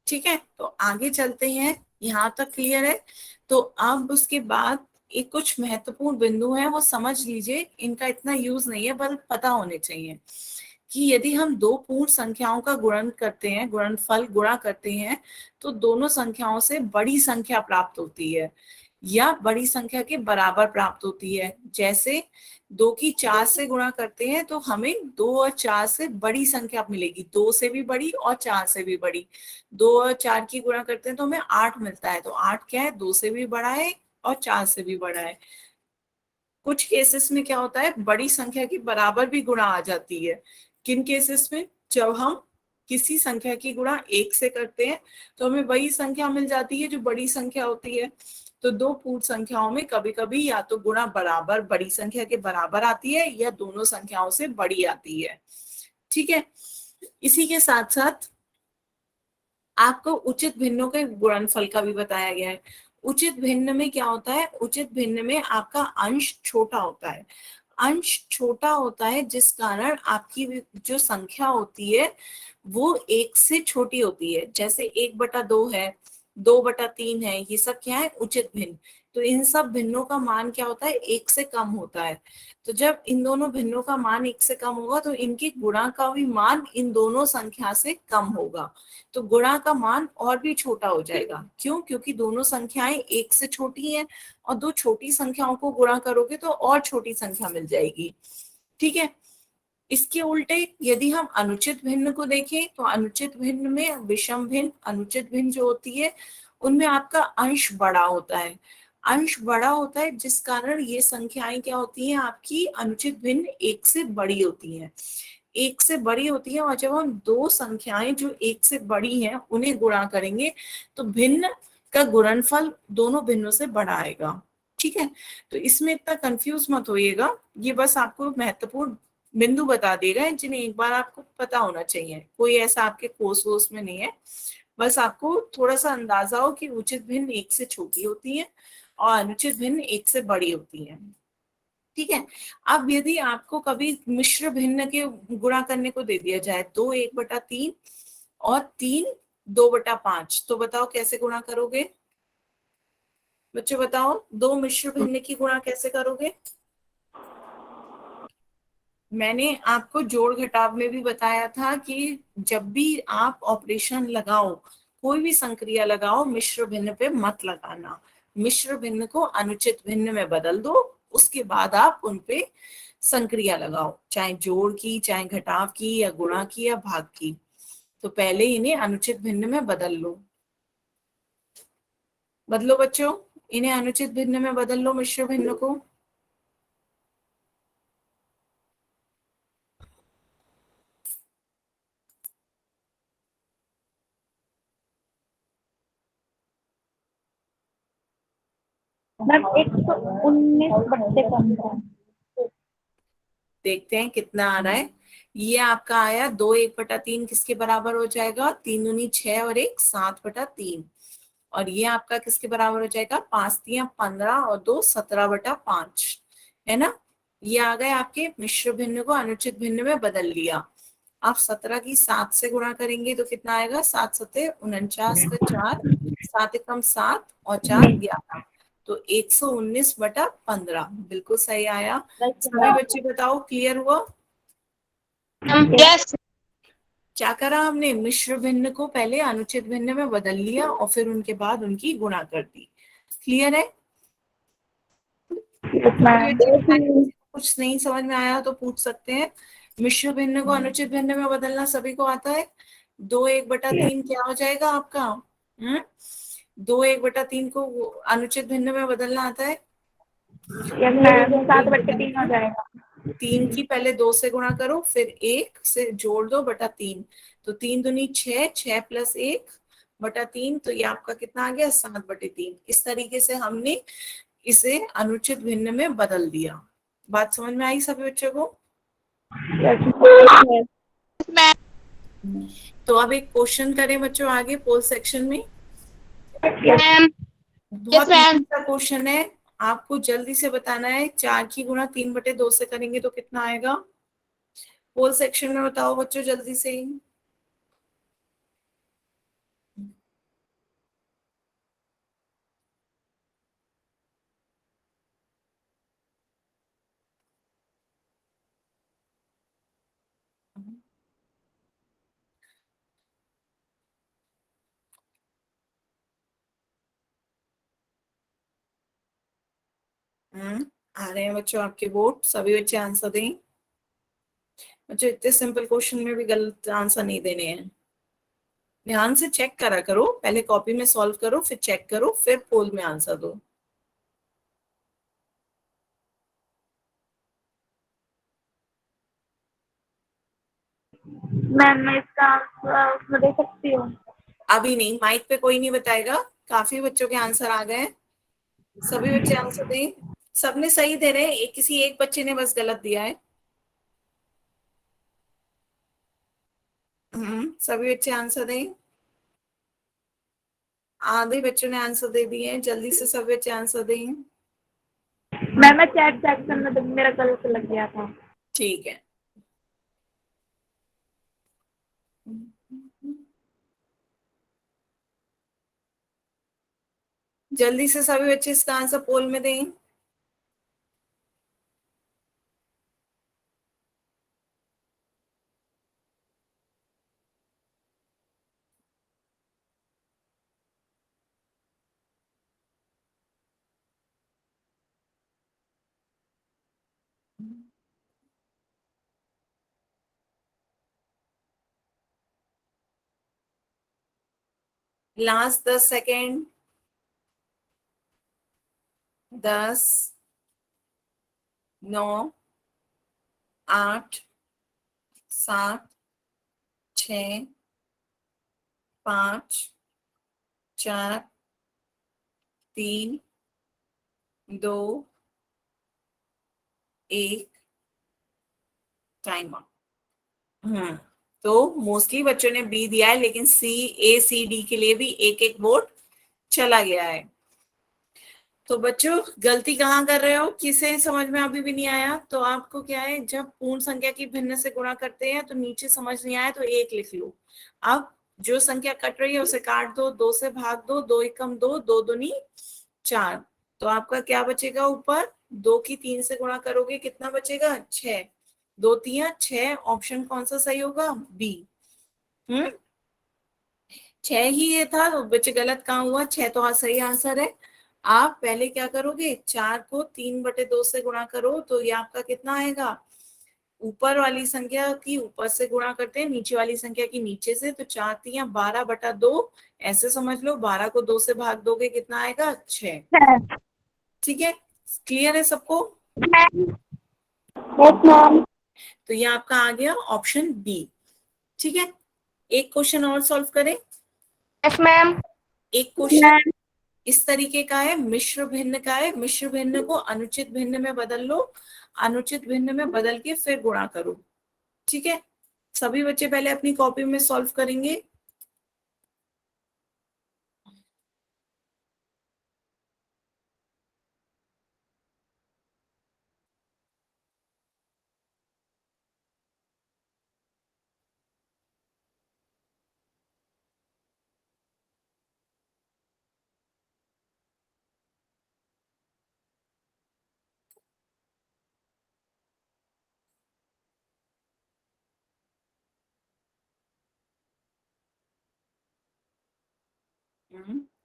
ठीक है, तो आगे चलते हैं। यहाँ तक क्लियर है? तो अब उसके बाद एक कुछ महत्वपूर्ण बिंदु है, वो समझ लीजिए। इनका इतना यूज नहीं है, बल पता होने चाहिए कि यदि हम दो पूर्ण संख्याओं का गुणन करते हैं, गुणनफल गुणा करते हैं, तो दोनों संख्याओं से बड़ी संख्या प्राप्त होती है या बड़ी संख्या के बराबर प्राप्त होती है। जैसे 2 की 4 से गुणा करते हैं तो हमें 2 और 4 से बड़ी संख्या मिलेगी, 2 से भी बड़ी और 4 से भी बड़ी। 2 और 4 की गुणा करते हैं तो हमें 8 मिलता है। तो 8 क्या है, 2 से भी बड़ा है और 4 से भी बड़ा है। कुछ केसेस में क्या होता है, बड़ी संख्या की बराबर भी गुणा आ जाती है। किन केसेस में? जब हम किसी संख्या की गुणा 1 से करते हैं तो हमें वही संख्या मिल जाती है जो बड़ी संख्या होती है। तो दो पूर्ण संख्याओं में कभी कभी या तो गुणा बराबर बड़ी संख्या के बराबर आती है या दोनों संख्याओं से बड़ी आती है। ठीक है, इसी के साथ साथ आपको उचित भिन्नों के गुणनफल का भी बताया गया है। उचित भिन्न में क्या होता है, उचित भिन्न में आपका अंश छोटा होता है। अंश छोटा होता है जिस कारण आपकी जो संख्या होती है वो 1 से छोटी होती है। जैसे 1/2 है, 2/3 है, ये सब क्या है, उचित भिन्न। तो इन सब भिन्नों का मान क्या होता है, 1 से कम होता है। तो जब इन दोनों भिन्नों का मान 1 से कम होगा तो इनकी गुणा का भी मान इन दोनों संख्या से कम होगा। तो गुणा का मान और भी छोटा हो जाएगा। क्यों? क्योंकि दोनों संख्याएं 1 से छोटी हैं और दो छोटी संख्याओं को गुणा करोगे तो और छोटी संख्या मिल जाएगी। ठीक है, इसके उल्टे यदि हम अनुचित भिन्न को देखें तो अनुचित भिन्न में विषम भिन्न, अनुचित भिन्न जो होती है उनमें आपका अंश बड़ा होता है। अंश बड़ा होता है जिस कारण ये संख्याएं क्या होती हैं, आपकी अनुचित भिन्न एक से बड़ी होती हैं। एक से बड़ी होती है, और जब हम दो संख्याएं जो एक से बड़ी हैं उन्हें गुणा करेंगे तो भिन्न का गुणनफल दोनों भिन्नों से बड़ा आएगा। ठीक है, तो इसमें इतना कंफ्यूज मत होइएगा, ये बस आपको महत्वपूर्ण बिंदु बता देगा जिन्हें एक बार आपको पता होना चाहिए। कोई ऐसा आपके कोर्स वोर्स में नहीं है, बस आपको थोड़ा सा अंदाजा हो कि उचित भिन्न एक से छोटी होती है और अनुचित भिन्न एक से बड़ी होती है। ठीक है, अब यदि आपको कभी मिश्र भिन्न के गुणा करने को दे दिया जाए, 2 1/3 और 3 2/5, तो बताओ कैसे गुणा करोगे? बच्चों बताओ, दो मिश्र भिन्न की गुणा कैसे करोगे? मैंने आपको जोड़ घटाव में भी बताया था कि जब भी आप ऑपरेशन लगाओ, कोई भी संक्रिया लगाओ, मिश्र भिन्न पे मत लगाना। मिश्र भिन्न को अनुचित भिन्न में बदल दो, उसके बाद आप उनपे संक्रिया लगाओ, चाहे जोड़ की, चाहे घटाव की, या गुणा की, या भाग की। तो पहले इन्हें अनुचित भिन्न में बदल लो। बदलो बच्चों, इन्हें अनुचित भिन्न में बदल लो, मिश्र भिन्न को। मैम 119/15। देखते हैं कितना आ रहा है। ये आपका आया 2 1/3 किसके बराबर हो जाएगा? 3 दूनी 6 और 1 7/3। और ये आपका किसके बराबर हो जाएगा? 5 3 15 और 2 17/5, है ना। ये आ गए आपके मिश्र भिन्न को अनुचित भिन्न में बदल लिया। आप 17 की 7 से गुणा करेंगे तो कितना आएगा? 7 7 49 का 4, 7 एकम 7 और 4 11, तो 119/15 बिल्कुल सही आया। सभी बच्चे बताओ, क्लियर हुआ? यस। क्या करा हमने? मिश्र भिन्न को पहले अनुचित भिन्न में बदल लिया और फिर उनके बाद उनकी गुणा कर दी। क्लियर है? सभी बच्चे बताएं, किसी को कुछ नहीं समझ में आया तो पूछ सकते हैं। मिश्र भिन्न को अनुचित भिन्न में बदलना सभी को आता है। 2 1/3 क्या हो जाएगा आपका? 2 1/3 को अनुचित भिन्न में बदलना आता है। 7/3 हो जाएगा। 3 की पहले 2 से गुणा करो, फिर 1 से जोड़ दो बटा 3, तो 3 दूनी 6, 6 + 1/3, तो ये आपका कितना आ गया? 7/3। इस तरीके से हमने इसे अनुचित भिन्न में बदल दिया। बात समझ में आई सभी बच्चों को? तो अब एक क्वेश्चन करें बच्चों आगे पोल सेक्शन में। बहुत इजी सा क्वेश्चन है, आपको जल्दी से बताना है। 4 की गुणा 3/2 से करेंगे तो कितना आएगा? पोल सेक्शन में बताओ बच्चों जल्दी से। आ रहे हैं बच्चों आपके वोट, सभी बच्चे आंसर दें। बच्चों इतने सिंपल क्वेश्चन में भी गलत आंसर नहीं देने हैं। ध्यान से चेक करा करो, पहले कॉपी में सॉल्व करो, फिर चेक करो, फिर पोल में आंसर दो। मैम मैं इसका आंसर उसमें दे सकती हूँ? अभी नहीं, माइक पे कोई नहीं बताएगा। काफी बच्चों के आंसर आ गए, सभी बच्चे आंसर दें। सबने सही दे रहे हैं, किसी एक बच्चे ने बस गलत दिया है। सभी बच्चे आंसर दें। आधे बच्चों ने आंसर दे दिए हैं, जल्दी से सभी बच्चे आंसर दें। मैम मैं चैट सेक्शन में तो मेरा गलत लग गया था। ठीक है। जल्दी से सभी बच्चे इसका आंसर पोल में दें। Last 10 second. 10, 9, 8, 7, 6, 5, 4, 3, 2, 1, time out. तो मोस्टली बच्चों ने बी दिया है, लेकिन सी, ए, सी, डी के लिए भी एक एक वोट चला गया है। तो बच्चों गलती कहाँ कर रहे हो, किसे समझ में अभी भी नहीं आया? तो आपको क्या है, जब पूर्ण संख्या की भिन्न से गुणा करते हैं तो नीचे समझ नहीं आया तो एक लिख लो। अब जो संख्या कट रही है उसे काट दो, 2 से भाग दो, 2 एकम 2, 2 दूनी 4। तो आपका क्या बचेगा ऊपर? 2 की 3 से गुणा करोगे कितना बचेगा? 6। 2 तिया 6। ऑप्शन कौन सा सही होगा? बी। 6 ही ये था, तो बच्चे गलत कहाँ हुआ? 6 तो सही आंसर है। आप पहले क्या करोगे, 4 को 3/2 से गुणा करो, तो ये आपका कितना आएगा? ऊपर वाली संख्या की ऊपर से गुणा करते हैं, नीचे वाली संख्या की नीचे से, तो 4 तिया 12/2 ऐसे समझ लो। 12 को 2 से भाग दोगे कितना आएगा? 6। ठीक है, क्लियर है सबको? तो ये आपका आ गया ऑप्शन बी। ठीक है, एक क्वेश्चन और सॉल्व करें। Yes ma'am. एक क्वेश्चन इस तरीके का है, मिश्र भिन्न का है। मिश्र भिन्न को अनुचित भिन्न में बदल लो, अनुचित भिन्न में बदल के फिर गुणा करो। ठीक है, सभी बच्चे पहले अपनी कॉपी में सॉल्व करेंगे।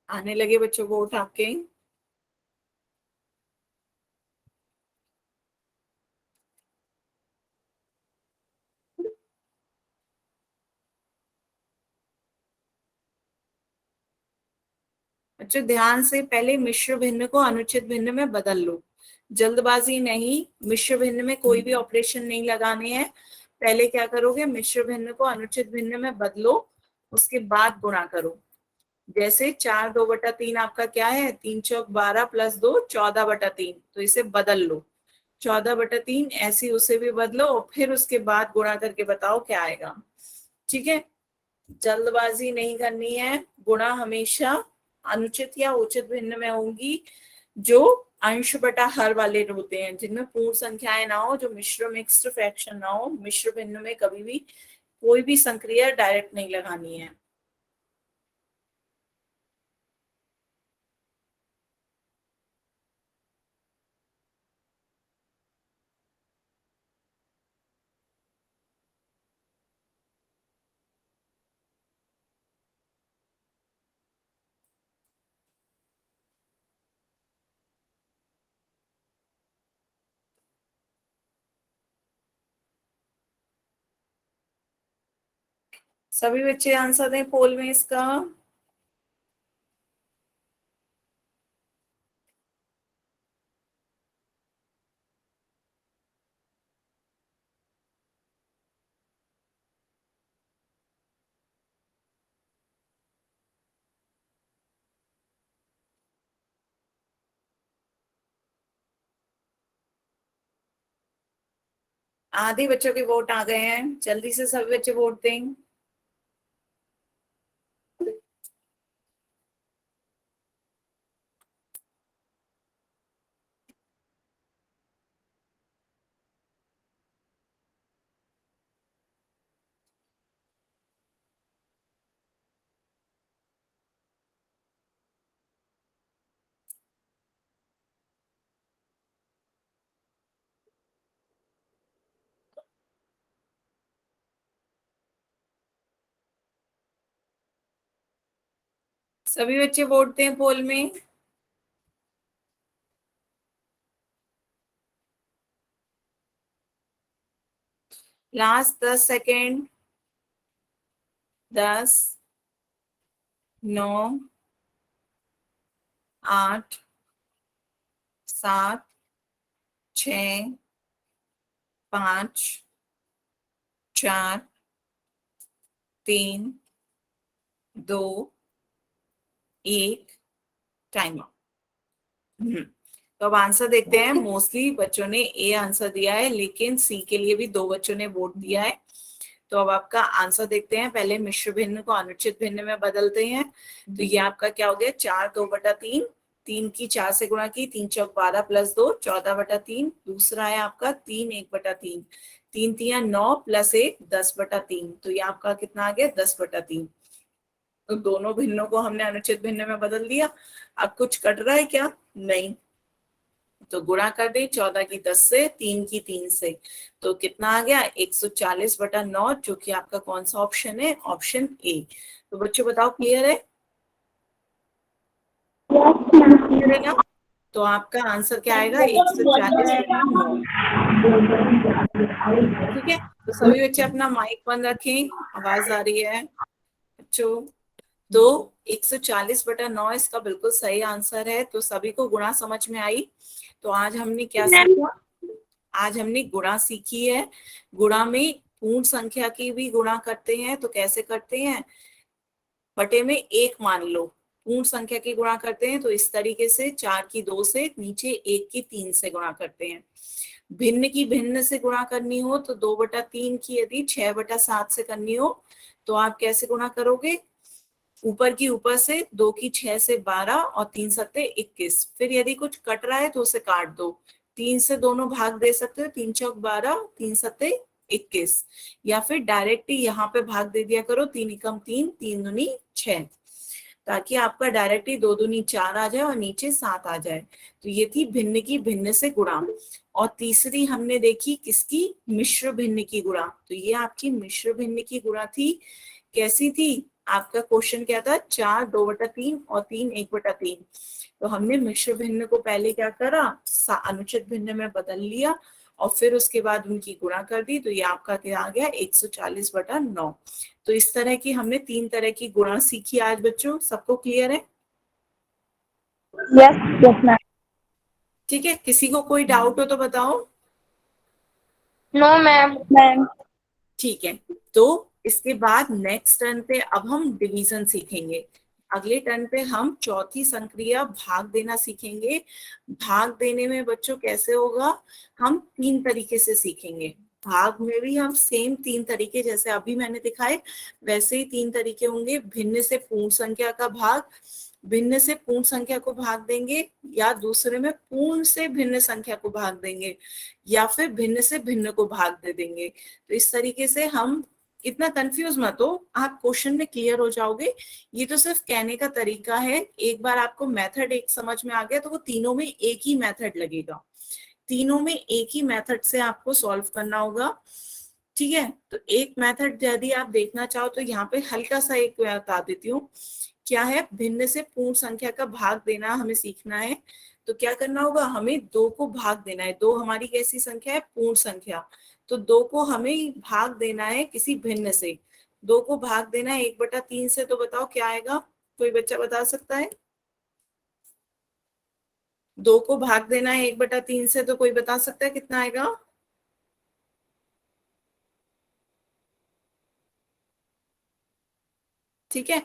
आने लगे बच्चों को वोट आपके। बच्चों ध्यान से पहले मिश्र भिन्न को अनुचित भिन्न में बदल लो, जल्दबाजी नहीं। मिश्र भिन्न में कोई भी ऑपरेशन नहीं लगाने हैं। पहले क्या करोगे, मिश्र भिन्न को अनुचित भिन्न में बदलो, उसके बाद गुणा करो। जैसे 4/2/3 आपका क्या है? 3 चौक 12 प्लस 2 14/3, तो इसे बदल लो। 14/3 ऐसे उसे भी बदलो और फिर उसके बाद गुणा करके बताओ क्या आएगा। ठीक है, जल्दबाजी नहीं करनी है। गुणा हमेशा अनुचित या उचित भिन्न में होंगी, जो अंश बटा हर वाले होते हैं, जिनमें पूर्ण संख्याएं ना हो, जो मिश्र मिक्स्ड फ्रैक्शन ना हो। मिश्र भिन्न में कभी भी कोई भी संक्रिया डायरेक्ट नहीं लगानी है। सभी बच्चे आंसर दें पोल में इसका। आधे बच्चों के वोट आ गए हैं, जल्दी से सभी बच्चे वोट दें। सभी बच्चे वोट दें पोल में। Last 10 second. 10, 9 8 7 6 5 4 3 2 1 time out. तो अब आंसर देखते हैं। मोस्टली बच्चों ने ए आंसर दिया है, लेकिन सी के लिए भी 2 बच्चों ने वोट दिया है। तो अब आपका आंसर देखते हैं। पहले मिश्र भिन्न को अनुचित भिन्न में बदलते हैं। तो ये आपका क्या हो गया, 4 2/3, 3 की 4 से गुणा की, 3 चौक 12 + 2 14/3। दूसरा है आपका 3 1/3, 3 3 9 + 1 10/3। तो ये आपका कितना आ गया, 10/3। तो दोनों भिन्नों को हमने अनुचित भिन्न में बदल दिया। अब कुछ कट रहा है क्या, नहीं। तो गुणा कर दे 14 की 10 से, 3 की 3 से, तो कितना आ गया 140/9, जो कि आपका कौन सा ऑप्शन है, ऑप्शन ए। तो बच्चों बताओ क्लियर है, क्लियर है ना। तो आपका आंसर क्या आएगा, 140/9। ठीक है, तो सभी बच्चे अपना माइक बंद रखें, आवाज आ रही है बच्चों। तो 140/9 इसका बिल्कुल सही आंसर है। तो सभी को गुणा समझ में आई। तो आज हमने क्या सीखा, आज हमने गुणा सीखी है। गुणा में पूर्ण संख्या की भी गुणा करते हैं, तो कैसे करते हैं, बटे में 1 मान लो। पूर्ण संख्या की गुणा करते हैं तो इस तरीके से, 4 की 2 से, नीचे 1 की 3 से गुणा करते हैं। भिन्न की भिन्न से गुणा करनी हो तो 2/3 की यदि 6/7 से करनी हो तो आप कैसे गुणा करोगे, ऊपर की ऊपर से, 2 की 6 से 12 और 3 सत्ते 21। फिर यदि कुछ कट रहा है तो उसे काट दो, 3 से दोनों भाग दे सकते हो, 3 चौक 12, 3 सत्ते 21, या फिर डायरेक्ट ही यहाँ पे भाग दे दिया करो, 3 एकम 3, 3 दूनी 6, ताकि आपका डायरेक्ट ही 2 दूनी 4 आ जाए और नीचे 7 आ जाए। तो ये थी भिन्न की भिन्न से गुणा। और तीसरी हमने देखी किसकी, मिश्र भिन्न की गुणा। तो ये आपकी मिश्र भिन्न की गुणा थी। कैसी थी, आपका क्वेश्चन क्या था, 4 2/3 और 3 1/3। तो हमने मिश्र भिन्न को पहले क्या करा, अनुचित भिन्न में बदल लिया और फिर उसके बाद उनकी गुणा कर दी। तो ये आपका क्या आ गया, 140/9। तो इस तरह की हमने 3 तरह की गुणा सीखी आज बच्चों। सबको क्लियर है, यस यस मैम। ठीक है। किसी को कोई डाउट हो तो बताओ। No ma'am. मैम ठीक है, तो इसके बाद नेक्स्ट टर्न पे अब हम डिवीजन सीखेंगे। अगले टर्न पे हम चौथी संक्रिया भाग देना सीखेंगे। भाग देने में बच्चों कैसे होगा, हम 3 तरीके से सीखेंगे। भाग में भी हम सेम 3 तरीके, जैसे अभी मैंने दिखाए वैसे ही 3 तरीके होंगे। भिन्न से पूर्ण संख्या का भाग, भिन्न से पूर्ण संख्या को भाग देंगे, या दूसरे में पूर्ण से भिन्न संख्या को भाग देंगे, या फिर भिन्न से भिन्न को भाग दे देंगे। तो इस तरीके से हम, इतना कंफ्यूज मत हो, आप क्वेश्चन में क्लियर हो जाओगे। ये तो सिर्फ कहने का तरीका है। एक बार आपको मेथड एक समझ में आ गया तो वो तीनों में एक ही मेथड लगेगा, तीनों में एक ही मेथड से आपको सॉल्व करना होगा। ठीक है, तो एक मेथड यदि आप देखना चाहो तो यहाँ पे हल्का सा एक बता देती हूँ। क्या है, भिन्न से पूर्ण संख्या का भाग देना हमें सीखना है। तो क्या करना होगा, हमें 2 को भाग देना है। 2 हमारी कैसी संख्या है, पूर्ण संख्या। तो 2 को हमें भाग देना है किसी भिन्न से। 2 को भाग देना है 1/3 से। तो बताओ क्या आएगा, कोई बच्चा बता सकता है। 2 को भाग देना है 1/3 से, तो कोई बता सकता है कितना आएगा। ठीक है,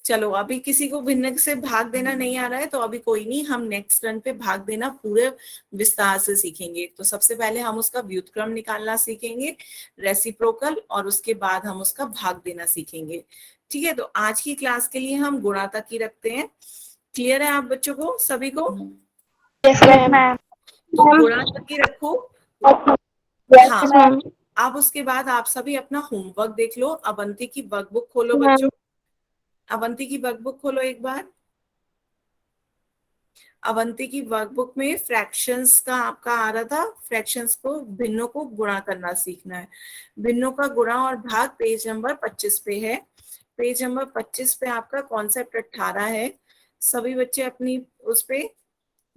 चलो अभी किसी को भिन्न से भाग देना नहीं आ रहा है तो अभी कोई नहीं, हम नेक्स्ट टर्न पे भाग देना पूरे विस्तार से सीखेंगे। तो सबसे पहले हम उसका व्युत्क्रम निकालना सीखेंगे, रेसिप्रोकल, और उसके बाद हम उसका भाग देना सीखेंगे। ठीक है, तो आज की क्लास के लिए हम गुणा तक ही रखते हैं। क्लियर है आप बच्चों को, सभी को। Yes ma'am. तो गुणा तक ही रखो। यस हाँ, मैम। अब उसके बाद आप सभी अपना होमवर्क देख लो। अवंती की वर्कबुक खोलो मैम। बच्चों, अवंती की वर्कबुक खोलो एक बार। अवंती की वर्कबुक में फ्रैक्शंस का आपका आ रहा था, फ्रैक्शंस को, भिन्नों को गुणा करना सीखना है। भिन्नों का गुणा और भाग पेज नंबर 25 पे है। पेज नंबर 25 पे आपका कॉन्सेप्ट 18 है। सभी बच्चे अपनी उस पे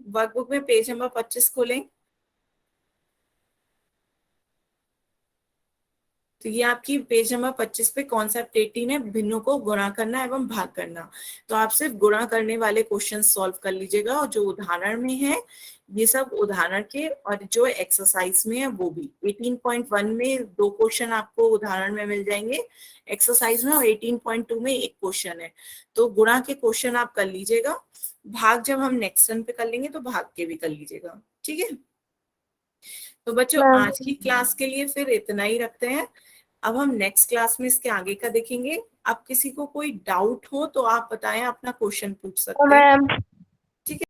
वर्कबुक में पेज नंबर 25 खोलें। तो ये आपकी पेज नंबर 25 पे कॉन्सेप्ट 18 है, भिन्नों को गुणा करना एवं भाग करना। तो आप सिर्फ गुणा करने वाले क्वेश्चन सॉल्व कर लीजिएगा, और जो उदाहरण में है ये सब उदाहरण के, और जो एक्सरसाइज में है वो भी। 18.1 में 2 क्वेश्चन आपको उदाहरण में मिल जाएंगे एक्सरसाइज में, और 18.2 में 1 क्वेश्चन है। तो गुणा के क्वेश्चन आप कर लीजिएगा, भाग जब हम नेक्स्ट टर्न पे कर लेंगे तो भाग के भी कर लीजिएगा, ठीक है। तो बच्चों मैम। आज की क्लास के लिए फिर इतना ही रखते हैं। अब हम नेक्स्ट क्लास में इसके आगे का देखेंगे। अब किसी को कोई डाउट हो तो आप बताएं, अपना क्वेश्चन पूछ सकते हैं। मैम